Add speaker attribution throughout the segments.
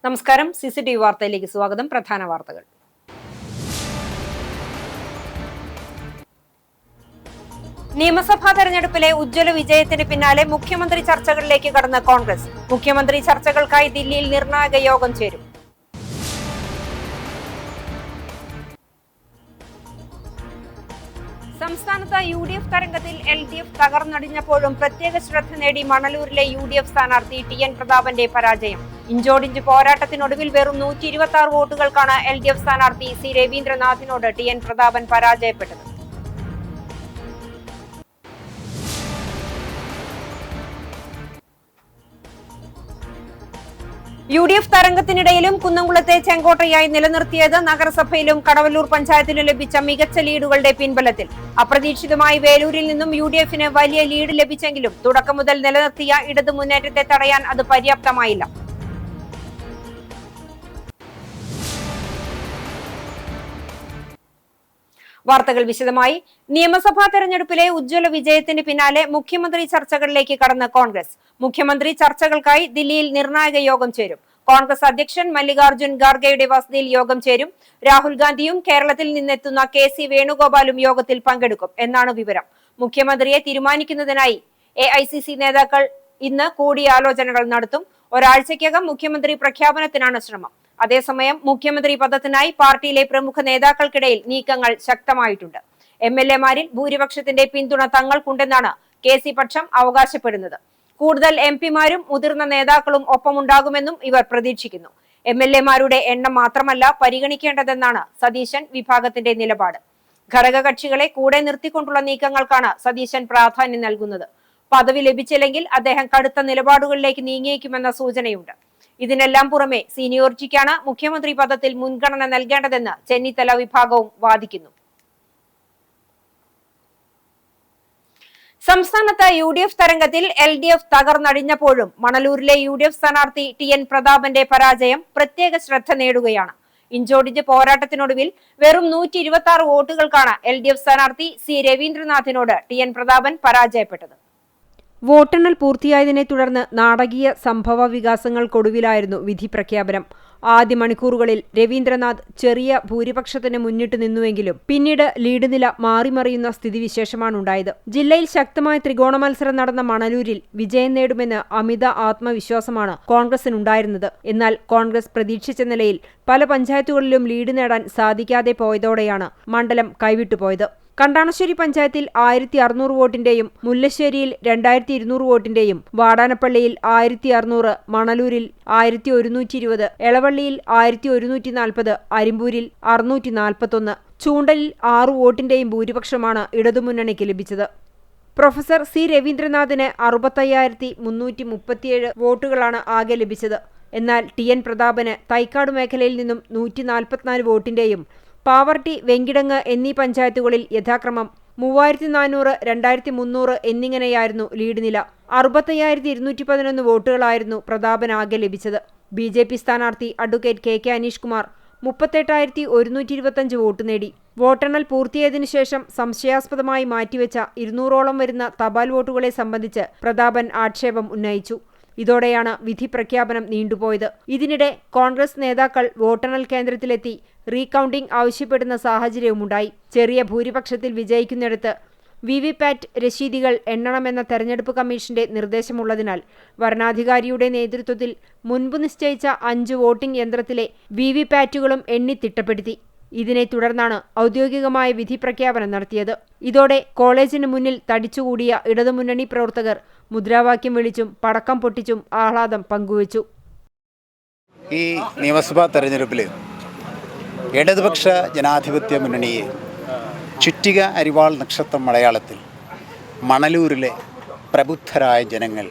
Speaker 1: നമസ്കാരം. CCTV വാർത്തയിലേക്ക് സ്വാഗതം. പ്രധാന വാർത്തകൾ. നിയമസഭാ തെരഞ്ഞെടുപ്പിലെ ഉജ്ജ്വല വിജയത്തിന് പിന്നാലെ മുഖ്യമന്ത്രി ചർച്ചകളിലേക്ക് കടന്ന കോൺഗ്രസ്. മുഖ്യമന്ത്രി ചർച്ചകൾക്കായി ദില്ലിയിൽ നിർണായക യോഗം ചേരും. സംസ്ഥാനത്ത് UDF തരംഗത്തിൽ LDF തകർന്നടിഞ്ഞപ്പോഴും പ്രത്യേക ശ്രദ്ധ നേടി മണലൂരിലെ UDF സ്ഥാനാർത്ഥി TN പ്രതാപന്റെ പരാജയം. ഇഞ്ചോടിഞ്ച് പോരാട്ടത്തിനൊടുവിൽ വെറും 126 വോട്ടുകൾക്കാണ് LDF സ്ഥാനാർത്ഥി C രവീന്ദ്രനാഥിനോട് TN പ്രതാപൻ പരാജയപ്പെട്ടത്. UDF തരംഗത്തിനിടയിലും കുന്നംകുളത്തെ ചെങ്കോട്ടയായി നിലനിർത്തിയത് നഗരസഭയിലും കടവല്ലൂർ പഞ്ചായത്തിലും ലഭിച്ച മികച്ച ലീഡുകളുടെ പിൻബലത്തിൽ. അപ്രതീക്ഷിതമായി വേലൂരിൽ നിന്നും UDFന് വലിയ ലീഡ് ലഭിച്ചെങ്കിലും തുടക്കം മുതൽ നിലനിർത്തിയ ഇടതു മുന്നേറ്റത്തെ തടയാൻ അത് പര്യാപ്തമായില്ല. വാർത്തകൾ വിശദമായി. നിയമസഭാ തെരഞ്ഞെടുപ്പിലെ ഉജ്ജ്വല വിജയത്തിന് പിന്നാലെ മുഖ്യമന്ത്രി ചർച്ചകളിലേക്ക് കടന്ന കോൺഗ്രസ്. മുഖ്യമന്ത്രി ചർച്ചകൾക്കായി ദില്ലിയിൽ നിർണായക യോഗം ചേരും. കോൺഗ്രസ് അധ്യക്ഷൻ മല്ലികാർജുൻ ഖാർഗെയുടെ വസതിയിൽ യോഗം ചേരും. രാഹുൽ ഗാന്ധിയും കേരളത്തിൽ നിന്നെത്തുന്ന KC വേണുഗോപാലും യോഗത്തിൽ പങ്കെടുക്കും എന്നാണ് വിവരം. മുഖ്യമന്ത്രിയെ തീരുമാനിക്കുന്നതിനായി AICC നേതാക്കൾ ഇന്ന് കൂടിയാലോചനകൾ നടത്തും. ഒരാഴ്ചയ്ക്കകം മുഖ്യമന്ത്രി പ്രഖ്യാപനത്തിനാണ് ശ്രമം. അതേസമയം മുഖ്യമന്ത്രി പദത്തിനായി പാർട്ടിയിലെ പ്രമുഖ നേതാക്കൾക്കിടയിൽ നീക്കങ്ങൾ ശക്തമായിട്ടുണ്ട്. MLA-മാരിൽ ഭൂരിപക്ഷത്തിന്റെ പിന്തുണ തങ്ങൾക്കുണ്ടെന്നാണ് KC പക്ഷം അവകാശപ്പെടുന്നത്. കൂടുതൽ MP-മാരും മുതിർന്ന നേതാക്കളും ഒപ്പമുണ്ടാകുമെന്നും ഇവർ പ്രതീക്ഷിക്കുന്നു. MLA-മാരുടെ എണ്ണം മാത്രമല്ല പരിഗണിക്കേണ്ടതെന്നാണ് സതീശൻ വിഭാഗത്തിന്റെ നിലപാട്. ഘടകകക്ഷികളെ കൂടെ നിർത്തിക്കൊണ്ടുള്ള നീക്കങ്ങൾക്കാണ് സതീശൻ പ്രാധാന്യം നൽകുന്നത്. പദവി ലഭിച്ചില്ലെങ്കിൽ അദ്ദേഹം കടുത്ത നിലപാടുകളിലേക്ക് നീങ്ങിയേക്കുമെന്ന സൂചനയുണ്ട്. ഇതിനെല്ലാം പുറമെ സീനിയോറിറ്റിക്കാണ് മുഖ്യമന്ത്രി പദത്തിൽ മുൻഗണന നൽകേണ്ടതെന്ന് ചെന്നിത്തല വിഭാഗവും വാദിക്കുന്നു. സംസ്ഥാനത്ത് UDF തരംഗത്തിൽ LDF തകർന്നടിഞ്ഞപ്പോഴും മണലൂരിലെ UDF സ്ഥാനാർത്ഥി TN പ്രതാപന്റെ പരാജയം പ്രത്യേക ശ്രദ്ധ നേടുകയാണ്. ഇഞ്ചോടിഞ്ച് പോരാട്ടത്തിനൊടുവിൽ വെറും 126 വോട്ടുകൾക്കാണ് LDF സ്ഥാനാർത്ഥി C രവീന്ദ്രനാഥിനോട് TN പ്രതാപൻ പരാജയപ്പെട്ടത്. വോട്ടെണ്ണൽ പൂർത്തിയായതിനെ തുടർന്ന് നാടകീയ സംഭവ വികാസങ്ങൾക്കൊടുവിലായിരുന്നു വിധി പ്രഖ്യാപനം. ആദ്യ മണിക്കൂറുകളിൽ രവീന്ദ്രനാഥ് ചെറിയ ഭൂരിപക്ഷത്തിന് മുന്നിട്ട് നിന്നുവെങ്കിലും പിന്നീട് ലീഡ് നില മാറിമറിയുന്ന സ്ഥിതിവിശേഷമാണുണ്ടായത്. ജില്ലയിൽ ശക്തമായ ത്രികോണ മത്സരം നടന്ന മണലൂരിൽ വിജയം നേടുമെന്ന് അമിത ആത്മവിശ്വാസമാണ് കോൺഗ്രസിനുണ്ടായിരുന്നത്. എന്നാൽ കോൺഗ്രസ് പ്രതീക്ഷിച്ച നിലയിൽ പല പഞ്ചായത്തുകളിലും ലീഡ് നേടാൻ സാധിക്കാതെ പോയതോടെയാണ് മണ്ഡലം കൈവിട്ടുപോയത്. കണ്ടാണശ്ശേരി പഞ്ചായത്തിൽ 1600 വോട്ടിന്റെയും മുല്ലശ്ശേരിയിൽ 2200 വോട്ടിന്റെയും വാടാനപ്പള്ളിയിൽ 1600, മണലൂരിൽ 1120, എളവള്ളിയിൽ 1140, അരിമ്പൂരിൽ 641, ചൂണ്ടലിൽ 6 വോട്ടിന്റെയും ഭൂരിപക്ഷമാണ് ഇടതുമുന്നണിക്ക് ലഭിച്ചത്. പ്രൊഫസർ C രവീന്ദ്രനാഥിന് 65,337 വോട്ടുകളാണ് ആകെ ലഭിച്ചത്. എന്നാൽ TN പ്രതാപന് തൈക്കാട് മേഖലയിൽ നിന്നും 144 വോട്ടിന്റെയും പാവർട്ടി, വെങ്കിടങ്ങ് എന്നീ പഞ്ചായത്തുകളിൽ യഥാക്രമം 3400, 2300 എന്നിങ്ങനെയായിരുന്നു ലീഡ് നില. 65,211 വോട്ടുകളായിരുന്നു പ്രതാപൻ ആകെ ലഭിച്ചത്. BJP സ്ഥാനാർത്ഥി advocate KK Aneesh Kumar 38,125 vote നേടി. വോട്ടെണ്ണൽ പൂർത്തിയായതിനു ശേഷം സംശയാസ്പദമായി മാറ്റിവെച്ച 200ഓളം വരുന്ന തപാൽ വോട്ടുകളെ സംബന്ധിച്ച് പ്രതാപൻ ആക്ഷേപം ഉന്നയിച്ചു. ഇതോടെയാണ് വിധി പ്രഖ്യാപനം നീണ്ടുപോയത്. ഇതിനിടെ കോൺഗ്രസ് നേതാക്കൾ വോട്ടെണ്ണൽ കേന്ദ്രത്തിലെത്തി റീകൌണ്ടിംഗ് ആവശ്യപ്പെടുന്ന സാഹചര്യവുമുണ്ടായി. ചെറിയ ഭൂരിപക്ഷത്തിൽ വിജയിക്കുന്നിടത്ത് VVPAT രശീതികൾ എണ്ണണമെന്ന തെരഞ്ഞെടുപ്പ് കമ്മീഷന്റെ നിർദ്ദേശമുള്ളതിനാൽ വരണാധികാരിയുടെ നേതൃത്വത്തിൽ മുൻപ് നിശ്ചയിച്ച 5 വോട്ടിംഗ് യന്ത്രത്തിലെ VVPATകളും എണ്ണി തിട്ടപ്പെടുത്തി. ഇതിനെ തുടർന്നാണ് ഔദ്യോഗികമായ വിധി പ്രഖ്യാപനം നടത്തിയത്. ഇതോടെ കോളേജിന് മുന്നിൽ തടിച്ചുകൂടിയ ഇടതുമുന്നണി പ്രവർത്തകർ മുദ്രാവാക്യം വിളിച്ചും പടക്കം പൊട്ടിച്ചും ആഹ്ലാദം പങ്കുവച്ചു.
Speaker 2: ഈ നിയമസഭാ തെരഞ്ഞെടുപ്പിൽ ഇടതുപക്ഷ ജനാധിപത്യ മുന്നണിയെ ചുറ്റിക അരിവാൾ നക്ഷത്രം മലയാളത്തിൽ മണലൂരിലെ പ്രബുദ്ധരായ ജനങ്ങൾ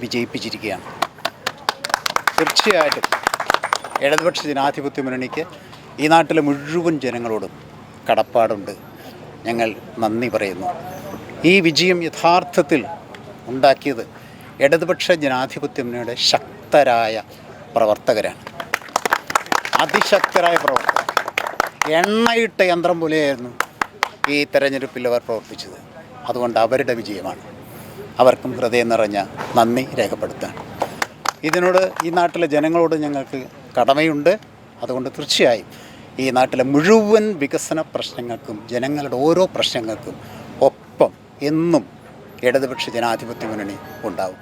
Speaker 2: വിജയിപ്പിച്ചിരിക്കുകയാണ്. തീർച്ചയായിട്ടും ഇടതുപക്ഷ ജനാധിപത്യ മുന്നണിക്ക് ഈ നാട്ടിലെ മുഴുവൻ ജനങ്ങളോടും കടപ്പാടുണ്ട്. ഞങ്ങൾ നന്ദി പറയുന്നു. ഈ വിജയം യഥാർത്ഥത്തിൽ ഉണ്ടാക്കിയത് ഇടതുപക്ഷ ജനാധിപത്യ മുന്നണിയുടെ ശക്തരായ പ്രവർത്തകരാണ്. അതിശക്തരായ പ്രവർത്തകർ. എണ്ണയിട്ട യന്ത്രം പോലെയായിരുന്നു ഈ തെരഞ്ഞെടുപ്പിൽ അവർ പ്രവർത്തിച്ചത്. അതുകൊണ്ട് അവരുടെ വിജയമാണ്. അവർക്കും ഹൃദയം നിറഞ്ഞ നന്ദി രേഖപ്പെടുത്താൻ. ഇതിനോട് ഈ നാട്ടിലെ ജനങ്ങളോട് ഞങ്ങൾക്ക് കടമയുണ്ട്. അതുകൊണ്ട് തീർച്ചയായും ഈ നാട്ടിലെ മുഴുവൻ വികസന പ്രശ്നങ്ങൾക്കും ജനങ്ങളുടെ ഓരോ പ്രശ്നങ്ങൾക്കും ഒപ്പം എന്നും ഇടതുപക്ഷ ജനാധിപത്യ മുന്നണി ഉണ്ടാവും.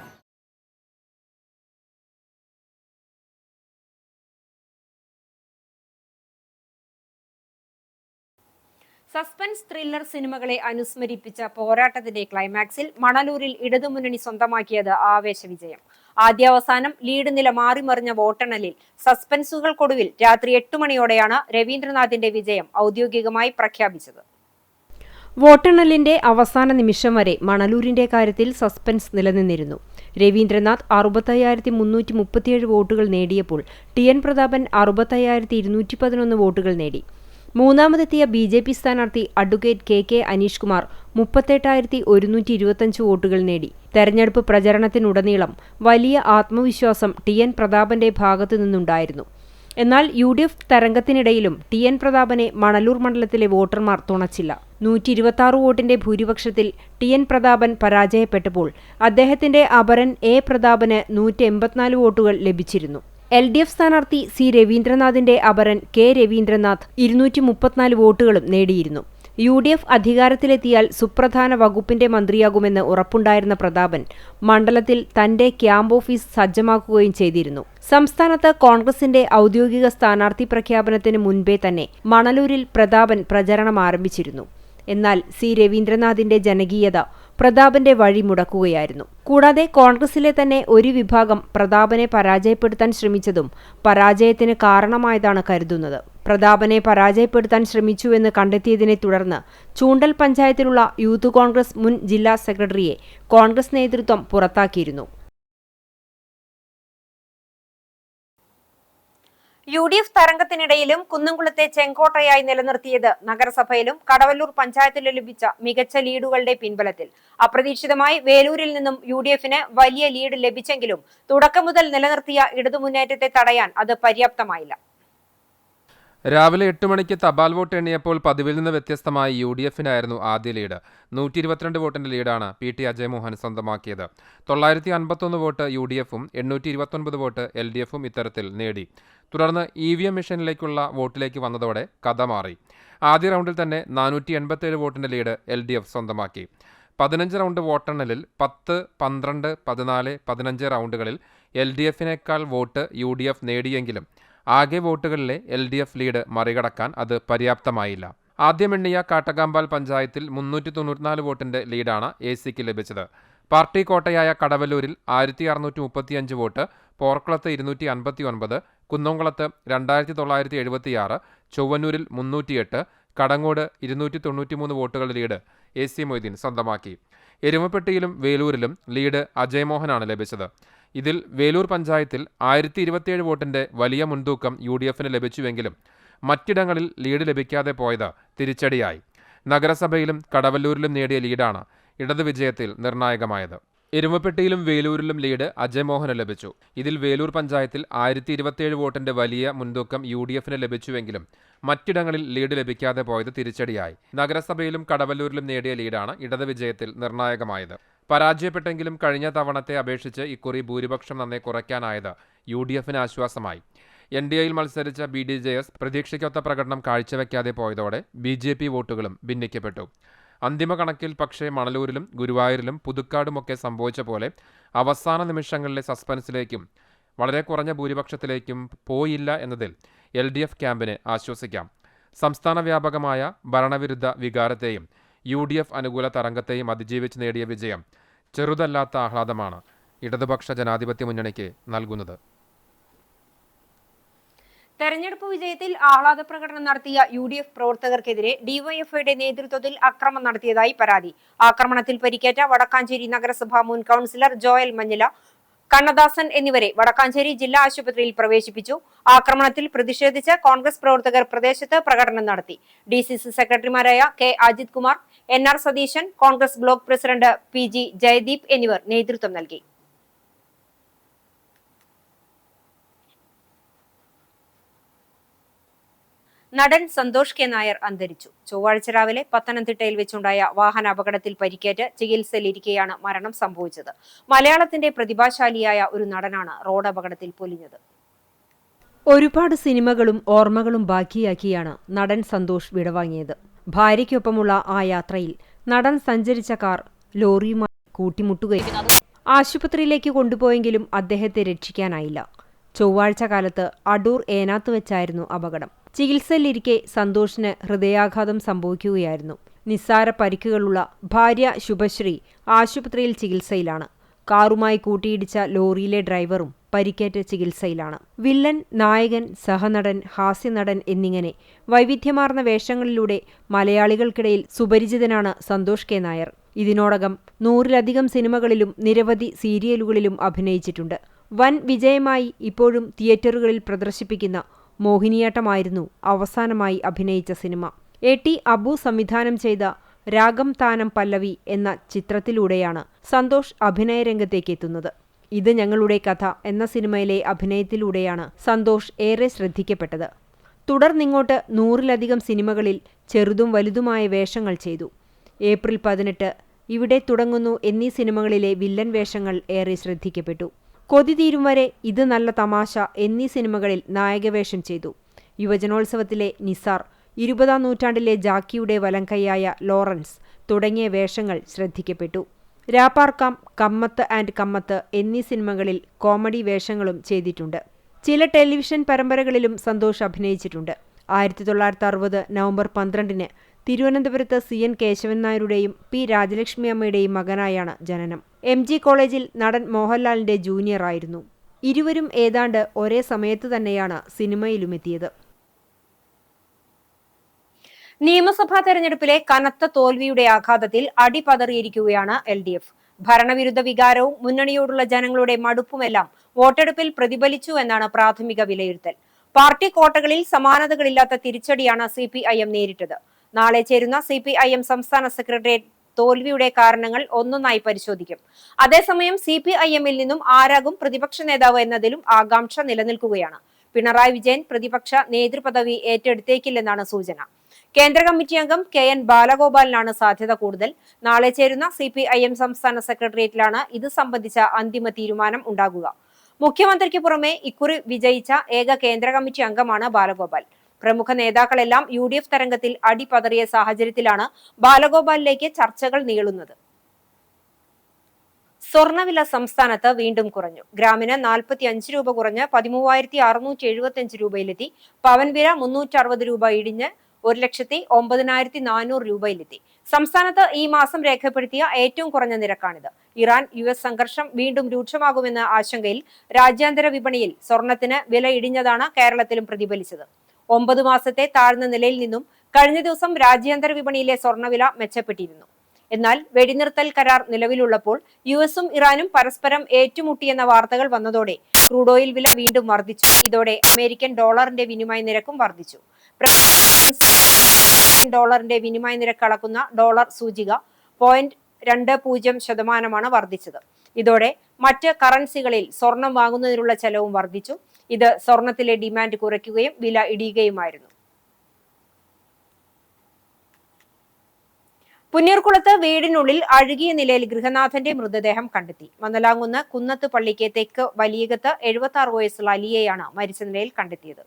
Speaker 1: സസ്പെൻസ് ത്രില്ലർ സിനിമകളെ അനുസ്മരിപ്പിച്ച പോരാട്ടത്തിന്റെ ക്ലൈമാക്സിൽ മണലൂരിൽ ഇടതുമുന്നണി സ്വന്തമാക്കിയത് ആവേശവിജയം. ആദ്യാവസാനം ലീഡ് നില മാറിമറിഞ്ഞ വോട്ടെണ്ണലിൽ സസ്പെൻസുകൾക്കൊടുവിൽ രാത്രി 8 മണിയോടെയാണ് രവീന്ദ്രനാഥിന്റെ വിജയം ഔദ്യോഗികമായി പ്രഖ്യാപിച്ചത്. വോട്ടെണ്ണലിന്റെ അവസാന നിമിഷം വരെ മണലൂരിന്റെ കാര്യത്തിൽ സസ്പെൻസ് നിലനിന്നിരുന്നു. രവീന്ദ്രനാഥ് 65,337 വോട്ടുകൾ നേടിയപ്പോൾ TN പ്രതാപൻ 65,211 വോട്ടുകൾ നേടി. മൂന്നാമതെത്തിയ BJP സ്ഥാനാർത്ഥി അഡ്വക്കേറ്റ് KK അനീഷ് കുമാർ 38,125 വോട്ടുകൾ നേടി. തെരഞ്ഞെടുപ്പ് പ്രചരണത്തിനുടനീളം വലിയ ആത്മവിശ്വാസം TN പ്രതാപന്റെ ഭാഗത്തു നിന്നുണ്ടായിരുന്നു. എന്നാൽ UDF തരംഗത്തിനിടയിലും TN പ്രതാപനെ മണലൂർ മണ്ഡലത്തിലെ വോട്ടർമാർ തുണച്ചില്ല. 126 വോട്ടിന്റെ ഭൂരിപക്ഷത്തിൽ TN പ്രതാപൻ പരാജയപ്പെട്ടപ്പോൾ അദ്ദേഹത്തിന്റെ അപരൻ A പ്രതാപന് 184 വോട്ടുകൾ ലഭിച്ചിരുന്നു. LDF സ്ഥാനാർത്ഥി C രവീന്ദ്രനാഥിന്റെ അപരൻ K രവീന്ദ്രനാഥ് 234 വോട്ടുകളും നേടിയിരുന്നു. UDF അധികാരത്തിലെത്തിയാൽ സുപ്രധാന വകുപ്പിന്റെ മന്ത്രിയാകുമെന്ന് ഉറപ്പുണ്ടായിരുന്ന പ്രതാപൻ മണ്ഡലത്തിൽ തന്റെ ക്യാമ്പ് ഓഫീസ് സജ്ജമാക്കുകയും ചെയ്തിരുന്നു. സംസ്ഥാനത്ത് കോൺഗ്രസിന്റെ ഔദ്യോഗിക സ്ഥാനാർത്ഥി പ്രഖ്യാപനത്തിന് മുൻപേ തന്നെ മണലൂരിൽ പ്രതാപൻ പ്രചരണം ആരംഭിച്ചിരുന്നു. എന്നാൽ C രവീന്ദ്രനാഥിന്റെ ജനകീയത പ്രതാപന്റെ വഴി മുടക്കുകയായിരുന്നു. കൂടാതെ കോൺഗ്രസിലെ തന്നെ ഒരു വിഭാഗം പ്രതാപനെ പരാജയപ്പെടുത്താൻ ശ്രമിച്ചതും പരാജയത്തിന് കാരണമായതാണ് കരുതുന്നത്. പ്രതാപനെ പരാജയപ്പെടുത്താൻ ശ്രമിച്ചുവെന്ന് കണ്ടെത്തിയതിനെ തുടർന്ന് ചൂണ്ടൽ പഞ്ചായത്തിലുള്ള യൂത്ത് കോൺഗ്രസ് മുൻ ജില്ലാ സെക്രട്ടറിയെ കോൺഗ്രസ് നേതൃത്വം പുറത്താക്കിയിരുന്നു. UDF തരംഗത്തിനിടയിലും കുന്നംകുളത്തെ ചെങ്കോട്ടയായി നിലനിർത്തിയത് നഗരസഭയിലും കടവല്ലൂർ പഞ്ചായത്തിലും ലഭിച്ച മികച്ച ലീഡുകളുടെ പിൻബലത്തിൽ. അപ്രതീക്ഷിതമായി വേലൂരിൽ നിന്നും UDFന് വലിയ ലീഡ് ലഭിച്ചെങ്കിലും തുടക്കം മുതൽ നിലനിർത്തിയ ഇടതുമുന്നേറ്റത്തെ തടയാൻ അത് പര്യാപ്തമായില്ല.
Speaker 3: രാവിലെ 8 മണിക്ക് തപാൽ വോട്ട് എണ്ണിയപ്പോൾ പതിവിൽ നിന്ന് വ്യത്യസ്തമായി UDFനായിരുന്നു ആദ്യ ലീഡ്. 122 വോട്ടിന്റെ ലീഡാണ് PT അജയ്മോഹൻ സ്വന്തമാക്കിയത്. 951 വോട്ട് UDFും 829 വോട്ട് LDFും ഇത്തരത്തിൽ നേടി. തുടർന്ന് EVM മെഷീനിലേക്കുള്ള വോട്ടിലേക്ക് വന്നതോടെ കഥ മാറി. ആദ്യ റൗണ്ടിൽ തന്നെ 487 വോട്ടിന്റെ ലീഡ് LDF സ്വന്തമാക്കി. 15 റൗണ്ട് വോട്ടെണ്ണലിൽ 10, 12, 14, 15 റൗണ്ടുകളിൽ LDFനേക്കാൾ വോട്ട് UDF നേടിയെങ്കിലും ആകെ വോട്ടുകളിലെ LDF ലീഡ് മറികടക്കാൻ അത് പര്യാപ്തമായില്ല. ആദ്യമെണ്ണിയ കാട്ടകാമ്പാൽ പഞ്ചായത്തിൽ 394 വോട്ടിന്റെ ലീഡാണ് ACക്ക് ലഭിച്ചത്. പാർട്ടി കോട്ടയായ കടവല്ലൂരിൽ 1635 വോട്ട്, പോർക്കുളത്ത് 259, കുന്നംകുളത്ത് 2976, ചൊവ്വന്നൂരിൽ 308, കടങ്ങോട് 293 വോട്ടുകളുടെ ലീഡ് AC മൊയ്തീൻ സ്വന്തമാക്കി. എരുമപ്പെട്ടിയിലും വേലൂരിലും ലീഡ് അജയ്മോഹനാണ് ലഭിച്ചത്. ഇതിൽ വേലൂർ പഞ്ചായത്തിൽ 1027 വോട്ടിന്റെ വലിയ മുൻതൂക്കം UDFന് ലഭിച്ചുവെങ്കിലും മറ്റിടങ്ങളിൽ ലീഡ് ലഭിക്കാതെ പോയത് തിരിച്ചടിയായി. നഗരസഭയിലും കടവല്ലൂരിലും നേടിയ ലീഡാണ് ഇടതു വിജയത്തിൽ നിർണായകമായത്. എരുമപ്പെട്ടിയിലും വേലൂരിലും ലീഡ് അജയ്മോഹന് ലഭിച്ചു. ഇതിൽ വേലൂർ പഞ്ചായത്തിൽ 1027 വോട്ടിന്റെ വലിയ മുൻതൂക്കം UDFന് ലഭിച്ചുവെങ്കിലും മറ്റിടങ്ങളിൽ ലീഡ് ലഭിക്കാതെ പോയത് തിരിച്ചടിയായി. നഗരസഭയിലും കടവല്ലൂരിലും നേടിയ ലീഡാണ് ഇടതു വിജയത്തിൽ നിർണായകമായത്. പരാജയപ്പെട്ടെങ്കിലും കഴിഞ്ഞ തവണത്തെ അപേക്ഷിച്ച് ഇക്കുറി ഭൂരിപക്ഷം നന്നേ കുറയ്ക്കാനായത് UDFന് ആശ്വാസമായി. NDAയിൽ മത്സരിച്ച BDJS പ്രതീക്ഷയ്ക്കൊത്ത പ്രകടനം കാഴ്ചവെക്കാതെ പോയതോടെ BJP വോട്ടുകളും ഭിന്നിക്കപ്പെട്ടു. അന്തിമ കണക്കിൽ പക്ഷേ മണലൂരിലും ഗുരുവായൂരിലും പുതുക്കാടുമൊക്കെ സംഭവിച്ച പോലെ അവസാന നിമിഷങ്ങളിലെ സസ്പെൻസിലേക്കും വളരെ കുറഞ്ഞ ഭൂരിപക്ഷത്തിലേക്കും പോയില്ല എന്നതിൽ LDF ക്യാമ്പിന് ആശ്വസിക്കാം. സംസ്ഥാന വ്യാപകമായ ഭരണവിരുദ്ധ വികാരത്തെയും UDF അനുകൂല തരംഗത്തെയും അതിജീവിച്ച് നേടിയ വിജയം ചെറുതല്ലാത്ത ആഹ്ലാദമാണ് ഇടതുപക്ഷ ജനാധിപത്യ മുന്നണിക്ക് നൽകുന്നത്.
Speaker 1: തെരഞ്ഞെടുപ്പ് വിജയത്തിൽ ആഹ്ലാദ പ്രകടനം നടത്തിയ UDF പ്രവർത്തകർക്കെതിരെ DYFIയുടെ നേതൃത്വത്തിൽ അക്രമം നടത്തിയതായി പരാതി. ആക്രമണത്തിൽ പരിക്കേറ്റ വടക്കാഞ്ചേരി നഗരസഭ മുൻ കൗൺസിലർ ജോയൽ മഞ്ഞില, കണ്ണദാസൻ എന്നിവരെ വടക്കാഞ്ചേരി ജില്ലാ ആശുപത്രിയിൽ പ്രവേശിപ്പിച്ചു. ആക്രമണത്തിൽ പ്രതിഷേധിച്ച് കോൺഗ്രസ് പ്രവർത്തകർ പ്രദേശത്ത് പ്രകടനം നടത്തി. DCC സെക്രട്ടറിമാരായ K Ajith Kumar, NR Satheesan, Congress block president PG Jayadeep എന്നിവർ നേതൃത്വം നൽകി. നടൻ സന്തോഷ് K നായർ അന്തരിച്ചു. ചൊവ്വാഴ്ച രാവിലെ പത്തനംതിട്ടയിൽ വെച്ചുണ്ടായ വാഹനാപകടത്തിൽ പരിക്കേറ്റ് ചികിത്സയിലിരിക്കെയാണ് മരണം സംഭവിച്ചത്. മലയാളത്തിന്റെ പ്രതിഭാശാലിയായ ഒരു നടനാണ് റോഡ് അപകടത്തിൽ പൊലിഞ്ഞത്. ഒരുപാട് സിനിമകളും ഓർമ്മകളും ബാക്കിയാക്കിയാണ് നടൻ സന്തോഷ് വിടവാങ്ങിയത്. ഭാര്യയ്ക്കൊപ്പമുള്ള ആ യാത്രയിൽ നടൻ സഞ്ചരിച്ച കാർ ലോറിയുമായി കൂട്ടിമുട്ടുകയും ആശുപത്രിയിലേക്ക് കൊണ്ടുപോയെങ്കിലും അദ്ദേഹത്തെ രക്ഷിക്കാനായില്ല. ചൊവ്വാഴ്ച കാലത്ത് അടൂർ ഏനാത്ത് വെച്ചായിരുന്നു അപകടം. ചികിത്സയിലിരിക്കെ സന്തോഷിന് ഹൃദയാഘാതം സംഭവിക്കുകയായിരുന്നു. നിസ്സാര പരിക്കുകളുള്ള ഭാര്യ ശുഭശ്രീ ആശുപത്രിയിൽ ചികിത്സയിലാണ്. കാറുമായി കൂട്ടിയിടിച്ച ലോറിയിലെ ഡ്രൈവറും പരിക്കേറ്റ് ചികിത്സയിലാണ്. വില്ലൻ, നായകൻ, സഹനടൻ, ഹാസ്യനടൻ എന്നിങ്ങനെ വൈവിധ്യമാർന്ന വേഷങ്ങളിലൂടെ മലയാളികൾക്കിടയിൽ സുപരിചിതനാണ് സന്തോഷ് കെ നായർ. ഇതിനോടകം 100-ലധികം സിനിമകളിലും നിരവധി സീരിയലുകളിലും അഭിനയിച്ചിട്ടുണ്ട്. വൻ വിജയമായി ഇപ്പോഴും തിയേറ്ററുകളിൽ പ്രദർശിപ്പിക്കുന്ന മോഹിനിയാട്ടമായിരുന്നു അവസാനമായി അഭിനയിച്ച സിനിമ. A.T. അബു സംവിധാനം ചെയ്ത രാഗം താനം പല്ലവി എന്ന ചിത്രത്തിലൂടെയാണ് സന്തോഷ് അഭിനയരംഗത്തേക്ക് എത്തുന്നത്. ഇത് ഞങ്ങളുടെ കഥ എന്ന സിനിമയിലെ അഭിനയത്തിലൂടെയാണ് സന്തോഷ് ഏറെ ശ്രദ്ധിക്കപ്പെട്ടത്. തുടർന്നിങ്ങോട്ട് 100-ലധികം സിനിമകളിൽ ചെറുതും വലുതുമായ വേഷങ്ങൾ ചെയ്തു. ഏപ്രിൽ 18, ഇവിടെ തുടങ്ങുന്നു എന്നീ സിനിമകളിലെ വില്ലൻ വേഷങ്ങൾ ഏറെ ശ്രദ്ധിക്കപ്പെട്ടു. കൊതി തീരും വരെ, ഇത് നല്ല തമാശ എന്നീ സിനിമകളിൽ നായകവേഷം ചെയ്തു. യുവജനോത്സവത്തിലെ നിസാർ, 20-ാം നൂറ്റാണ്ടിലെ ജാക്കിയുടെ വലംകൈയായ ലോറൻസ് തുടങ്ങിയ വേഷങ്ങൾ ശ്രദ്ധിക്കപ്പെട്ടു. രാപ്പാർക്കാം, കമ്മത്ത് ആൻഡ് കമ്മത്ത് എന്നീ സിനിമകളിൽ കോമഡി വേഷങ്ങളും ചെയ്തിട്ടുണ്ട്. ചില ടെലിവിഷൻ പരമ്പരകളിലും സന്തോഷ് അഭിനയിച്ചിട്ടുണ്ട്. 1960 നവംബർ 12-ന് തിരുവനന്തപുരത്ത് CN കേശവൻ നായരുടെയും P രാജലക്ഷ്മി അമ്മയുടെയും മകനായാണ് ജനനം. MG കോളേജിൽ നടൻ മോഹൻലാലിന്റെ ജൂനിയർ ആയിരുന്നു. ഇരുവരും ഏതാണ്ട് ഒരേ സമയത്ത് തന്നെയാണ് സിനിമയിലുമെത്തിയത്. നിയമസഭാ തെരഞ്ഞെടുപ്പിലെ കനത്ത തോൽവിയുടെ ആഘാതത്തിൽ അടിപതറിയിരിക്കുകയാണ് LDF. ഭരണവിരുദ്ധ വികാരവും മുന്നണിയോടുള്ള ജനങ്ങളുടെ മടുപ്പുമെല്ലാം വോട്ടെടുപ്പിൽ പ്രതിഫലിച്ചു എന്നാണ് പ്രാഥമിക വിലയിരുത്തൽ. പാർട്ടി കോട്ടകളിൽ സമാനതകളില്ലാത്ത തിരിച്ചടിയാണ് CPIM നേരിട്ടത്. നാളെ ചേരുന്ന CPIM സംസ്ഥാന സെക്രട്ടേറിയറ്റ് തോൽവിയുടെ കാരണങ്ങൾ ഒന്നൊന്നായി പരിശോധിക്കും. അതേസമയം CPIM-ൽ നിന്നും ആരാകും പ്രതിപക്ഷ നേതാവ് എന്നതിലും ആകാംക്ഷ നിലനിൽക്കുകയാണ്. പിണറായി വിജയൻ പ്രതിപക്ഷ നേതൃപദവി ഏറ്റെടുത്തേക്കില്ലെന്നാണ് സൂചന. കേന്ദ്ര കമ്മിറ്റി അംഗം KN ബാലഗോപാലിനാണ് സാധ്യത കൂടുതൽ. നാളെ ചേരുന്ന CPIM സംസ്ഥാന സെക്രട്ടേറിയറ്റിലാണ് ഇത് സംബന്ധിച്ച അന്തിമ തീരുമാനം ഉണ്ടാകുക. മുഖ്യമന്ത്രിക്ക് പുറമെ ഇക്കുറി വിജയിച്ച ഏക കേന്ദ്ര കമ്മിറ്റി അംഗമാണ് ബാലഗോപാൽ. പ്രമുഖ നേതാക്കളെല്ലാം UDF തരംഗത്തിൽ അടിപതറിയ സാഹചര്യത്തിലാണ് ബാലഗോപാലിലേക്ക് ചർച്ചകൾ നീളുന്നത്. സ്വർണ്ണവില സംസ്ഥാനത്ത് വീണ്ടും കുറഞ്ഞു. ഗ്രാമിന് 45 രൂപ കുറഞ്ഞ് 13,675 രൂപയിലെത്തി. പവൻ വില 360 രൂപ ഇടിഞ്ഞ് 1,09,400 രൂപയിലെത്തി. സംസ്ഥാനത്ത് ഈ മാസം രേഖപ്പെടുത്തിയ ഏറ്റവും കുറഞ്ഞ നിരക്കാണിത്. ഇറാൻ-US സംഘർഷം വീണ്ടും രൂക്ഷമാകുമെന്ന ആശങ്കയിൽ രാജ്യാന്തര വിപണിയിൽ സ്വർണത്തിന് വില ഇടിഞ്ഞതാണ് കേരളത്തിലും പ്രതിഫലിച്ചത്. 9 മാസത്തെ താഴ്ന്ന നിലയിൽ നിന്നും കഴിഞ്ഞ ദിവസം രാജ്യാന്തര വിപണിയിലെ സ്വർണ്ണവില മെച്ചപ്പെട്ടിരുന്നു. എന്നാൽ വെടിനിർത്തൽ കരാർ നിലവിലുള്ളപ്പോൾ US-ഉം ഇറാനും പരസ്പരം ഏറ്റുമുട്ടിയെന്ന വാർത്തകൾ വന്നതോടെ ക്രൂഡ് ഓയിൽ വില വീണ്ടും വർദ്ധിച്ചു. ഇതോടെ അമേരിക്കൻ ഡോളറിന്റെ വിനിമയ നിരക്കും വർദ്ധിച്ചു. ഡോളറിന്റെ വിനിമയ നിരക്ക് അളക്കുന്ന ഡോളർ സൂചിക 0.20% വർദ്ധിച്ചത്. ഇതോടെ മറ്റ് കറൻസികളിൽ സ്വർണം വാങ്ങുന്നതിനുള്ള ചെലവും വർദ്ധിച്ചു. ഇത് സ്വർണത്തിലെ ഡിമാൻഡ് കുറയ്ക്കുകയും വില ഇടിയുകയുമായിരുന്നു. പുന്നീർകുളത്ത് വീടിനുള്ളിൽ അഴുകിയ നിലയിൽ ഗൃഹനാഥന്റെ മൃതദേഹം കണ്ടെത്തി. മന്നലാങ്കുന്ന് കുന്നത്ത് പള്ളിക്ക് തെക്ക് വലിയകത്ത് 76 വയസ്സുള്ള അലിയെയാണ് മരിച്ച നിലയിൽ കണ്ടെത്തിയത്.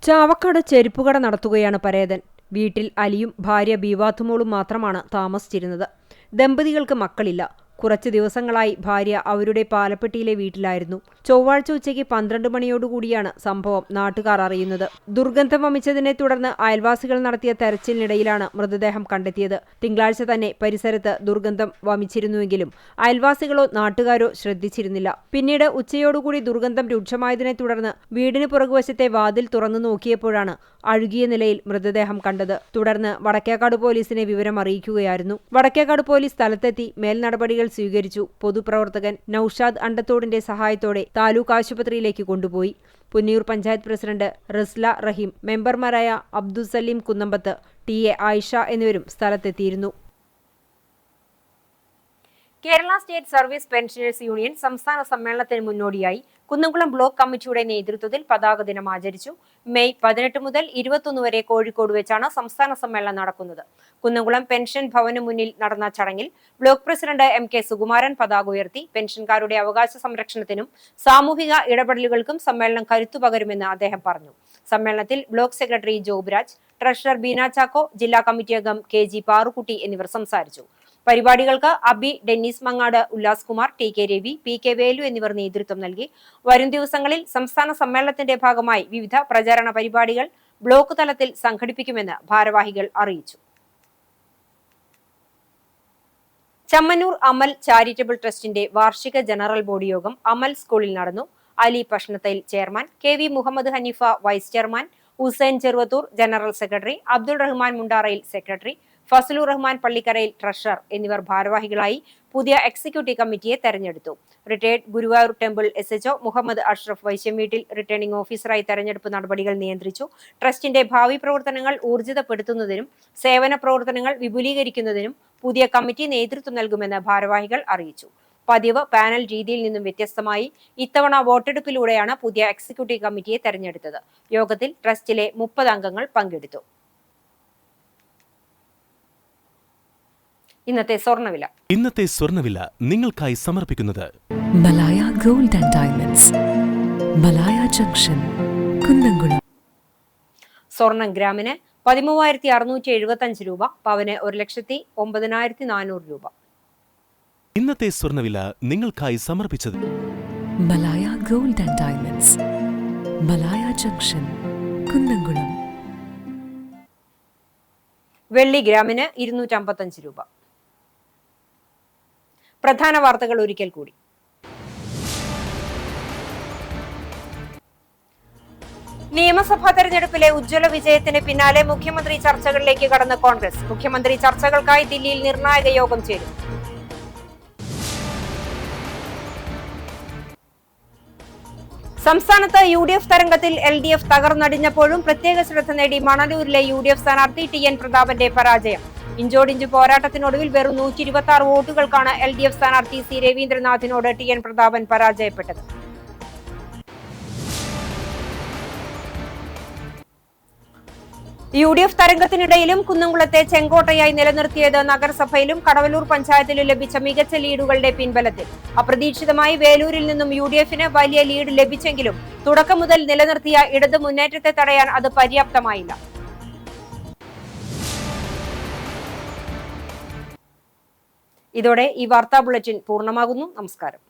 Speaker 1: ചാവക്കാട് ചെരുപ്പുകട നടത്തുകയാണ് പരേതൻ. വീട്ടിൽ അലിയും ഭാര്യ ബീവാത്തുമോളും മാത്രമാണ് താമസിച്ചിരുന്നത്. ദമ്പതികൾക്ക് മക്കളില്ല. കുറച്ചു ദിവസങ്ങളായി ഭാര്യ അവരുടെ പാലപ്പെട്ടിയിലെ വീട്ടിലായിരുന്നു. ചൊവ്വാഴ്ച ഉച്ചയ്ക്ക് 12 മണിയോടുകൂടിയാണ് സംഭവം നാട്ടുകാർ അറിയുന്നത്. ദുർഗന്ധം വമിച്ചതിനെ തുടർന്ന് അയൽവാസികൾ നടത്തിയ തെരച്ചിലിനിടയിലാണ് മൃതദേഹം കണ്ടെത്തിയത്. തിങ്കളാഴ്ച തന്നെ പരിസരത്ത് ദുർഗന്ധം വമിച്ചിരുന്നുവെങ്കിലും അയൽവാസികളോ നാട്ടുകാരോ ശ്രദ്ധിച്ചിരുന്നില്ല. പിന്നീട് ഉച്ചയോടുകൂടി ദുർഗന്ധം രൂക്ഷമായതിനെ തുടർന്ന് വീടിന് പുറകുവശത്തെ വാതിൽ തുറന്നു നോക്കിയപ്പോഴാണ് അഴുകിയ നിലയിൽ മൃതദേഹം കണ്ടത്. തുടർന്ന് വടക്കേക്കാട് പോലീസിനെ വിവരം അറിയിക്കുകയായിരുന്നു. വടക്കേക്കാട് പോലീസ് സ്ഥലത്തെത്തി മേൽനടപടികൾ സ്വീകരിച്ചു. പൊതുപ്രവർത്തകൻ നൌഷാദ് അണ്ടത്തോടിന്റെ സഹായത്തോടെ താലൂക്ക് ആശുപത്രിയിലേക്ക് കൊണ്ടുപോയി. പുന്നിയൂർ പഞ്ചായത്ത് പ്രസിഡന്റ് റിസ്ല റഹീം, മെമ്പർമാരായ അബ്ദുസലീം കുന്നമ്പത്ത്, TA ആയിഷ എന്നിവരും സ്ഥലത്തെത്തിയിരുന്നു. Kerala state service pensioners union സംസ്ഥാന സമ്മേളനത്തിന് മുന്നോടിയായി കുന്നംകുളം ബ്ലോക്ക് കമ്മിറ്റിയുടെ നേതൃത്വത്തിൽ പതാക ദിനം ആചരിച്ചു. മെയ് 18 മുതൽ 21 വരെ കോഴിക്കോട് വെച്ചാണ് സംസ്ഥാന സമ്മേളനം നടക്കുന്നത്. കുന്നംകുളം പെൻഷൻ ഭവന് മുന്നിൽ നടന്ന ചടങ്ങിൽ ബ്ലോക്ക് പ്രസിഡന്റ് MK സുകുമാരൻ പതാക ഉയർത്തി. പെൻഷൻകാരുടെ അവകാശ സംരക്ഷണത്തിനും സാമൂഹിക ഇടപെടലുകൾക്കും സമ്മേളനം കരുത്തുപകരുമെന്ന് അദ്ദേഹം പറഞ്ഞു. സമ്മേളനത്തിൽ block secretary Jobraj, treasurer Beena Chacko, ജില്ലാ കമ്മിറ്റി അംഗം KG പാറുക്കുട്ടി എന്നിവർ സംസാരിച്ചു. പരിപാടികൾക്ക് Abi, Dennis Mangad, Ullas Kumar, TK Ravi, PK Velu എന്നിവർ നേതൃത്വം നൽകി. വരും ദിവസങ്ങളിൽ സംസ്ഥാന സമ്മേളനത്തിന്റെ ഭാഗമായി വിവിധ പ്രചാരണ പരിപാടികൾ ബ്ലോക്ക് തലത്തിൽ സംഘടിപ്പിക്കുമെന്ന് ഭാരവാഹികൾ അറിയിച്ചു. ചമ്മന്നൂർ അമൽ ചാരിറ്റബിൾ ട്രസ്റ്റിന്റെ വാർഷിക ജനറൽ ബോഡി യോഗം അമൽ സ്കൂളിൽ നടന്നു. Ali Pashnathayil chairman, KV Muhammad Haneefa vice chairman, Hussain Cheruvathur general secretary, Abdul Rahman Mundarayil secretary, Fazalur Rahman Pallikkarayil treasurer എന്നിവർ ഭാരവാഹികളായി പുതിയ എക്സിക്യൂട്ടീവ് കമ്മിറ്റിയെ തെരഞ്ഞെടുത്തു. Retired Guruvayur temple SHO Muhammad Ashraf Vaishyameettil returning ഓഫീസറായി തെരഞ്ഞെടുപ്പ് നടപടികൾ നിയന്ത്രിച്ചു. ട്രസ്റ്റിന്റെ ഭാവി പ്രവർത്തനങ്ങൾ ഊർജിതപ്പെടുത്തുന്നതിനും സേവന പ്രവർത്തനങ്ങൾ വിപുലീകരിക്കുന്നതിനും പുതിയ കമ്മിറ്റി നേതൃത്വം നൽകുമെന്ന് ഭാരവാഹികൾ അറിയിച്ചു. പതിവ് പാനൽ രീതിയിൽ നിന്നും വ്യത്യസ്തമായി ഇത്തവണ വോട്ടെടുപ്പിലൂടെയാണ് പുതിയ എക്സിക്യൂട്ടീവ് കമ്മിറ്റിയെ തെരഞ്ഞെടുത്തത്. യോഗത്തിൽ ട്രസ്റ്റിലെ 30 അംഗങ്ങൾ പങ്കെടുത്തു. ഇന്നത്തെ സ്വർണ്ണവില
Speaker 4: നിങ്ങൾക്കായി സമർപ്പിക്കുന്നത്
Speaker 5: Malaya gold and diamonds, Malaya junction, Kunnamkulam.
Speaker 1: സ്വർണം ഗ്രാമിന് 13,675 രൂപ, പവന് 1,09,400 രൂപ.
Speaker 4: ഇന്നത്തെ സ്വർണ്ണവില നിങ്ങൾക്കായി സമർപ്പിച്ചത്
Speaker 5: Malaya gold and diamonds, Malaya junction, Kunnamkulam.
Speaker 1: വെള്ളി ഗ്രാമിന് 255 രൂപ. പ്രധാന വാർത്തകൾ ഒരിക്കൽ കൂടി. നിയമസഭാ തെരഞ്ഞെടുപ്പിലെ ഉജ്ജ്വല വിജയത്തിന് പിന്നാലെ മുഖ്യമന്ത്രി ചർച്ചകളിലേക്ക് കടന്ന കോൺഗ്രസ്. മുഖ്യമന്ത്രി ചർച്ചകൾക്കായി ദില്ലിയിൽ നിർണായക യോഗം ചേരും. സംസ്ഥാനത്ത് UDF തരംഗത്തിൽ LDF തകർന്നടിഞ്ഞപ്പോഴും പ്രത്യേക ശ്രദ്ധ നേടി മണലൂരിലെ UDF സ്ഥാനാർത്ഥി TN പ്രതാപന്റെ പരാജയം. ഇഞ്ചോടിഞ്ച് പോരാട്ടത്തിനൊടുവിൽ വെറും 126 വോട്ടുകൾക്കാണ് LDF സ്ഥാനാർത്ഥി C രവീന്ദ്രനാഥിനോട് TN പ്രതാപൻ പരാജയപ്പെട്ടത്. UDF തരംഗത്തിനിടയിലും കുന്നംകുളത്തെ ചെങ്കോട്ടയായി നിലനിർത്തിയത് നഗരസഭയിലും കടവലൂർ പഞ്ചായത്തിലും ലഭിച്ച മികച്ച ലീഡുകളുടെ പിൻബലത്തിൽ. അപ്രതീക്ഷിതമായി വേലൂരിൽ നിന്നും UDFന് വലിയ ലീഡ് ലഭിച്ചെങ്കിലും തുടക്കം മുതൽ നിലനിർത്തിയ ഇടത് മുന്നേറ്റത്തെ തടയാൻ അത് പര്യാപ്തമായില്ല. ഇതോടെ ഈ വാർത്താ ബുള്ളറ്റിൻ പൂർണ്ണമാകുന്നു. നമസ്കാരം.